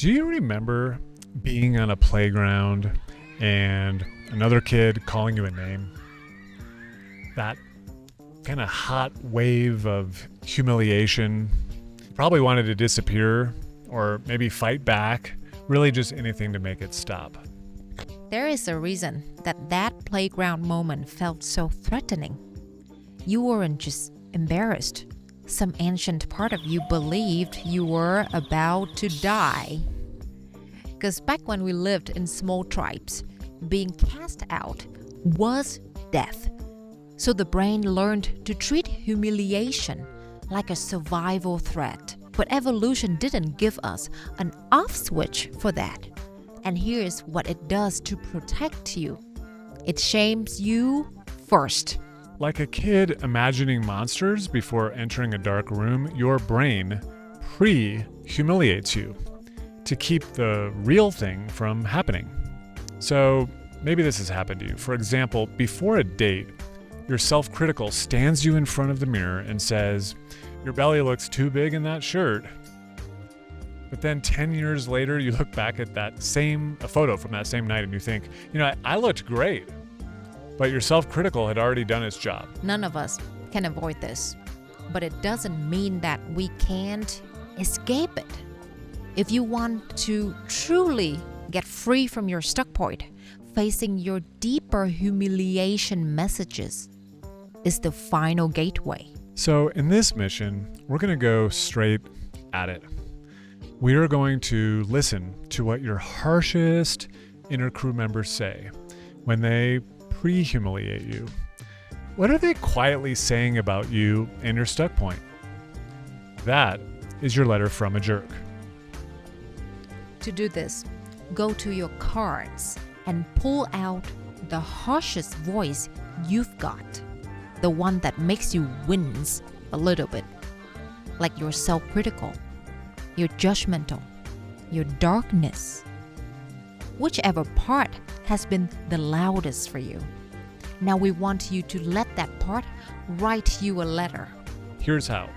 Do you remember being on a playground and another kid calling you a name? That kind of hot wave of humiliation. You probably wanted to disappear or maybe fight back, really just anything to make it stop. There is a reason that playground moment felt so threatening. You weren't just embarrassed. Some ancient part of you believed you were about to die. Because back when we lived in small tribes, being cast out was death. So the brain learned to treat humiliation like a survival threat. But evolution didn't give us an off switch for that. And here's what it does to protect you. It shames you first. Like a kid imagining monsters before entering a dark room, your brain pre-humiliates you to keep the real thing from happening. So maybe this has happened to you. For example, before a date, your self-critical stands you in front of the mirror and says, "Your belly looks too big in that shirt." But then 10 years later, you look back at a photo from that same night and you think, I looked great. But your self-critical had already done its job. None of us can avoid this, but it doesn't mean that we can't escape it. If you want to truly get free from your stuck point, facing your deeper humiliation messages is the final gateway. So in this mission, we're going to go straight at it. We are going to listen to what your harshest inner crew members say when they pre-humiliate you. What are they quietly saying about you and your stuck point? That is your letter from a jerk. To do this, go to your cards and pull out the harshest voice you've got, the one that makes you wince a little bit, like your self-critical, your judgmental, your darkness. Whichever part has been the loudest for you. Now we want you to let that part write you a letter. Here's how.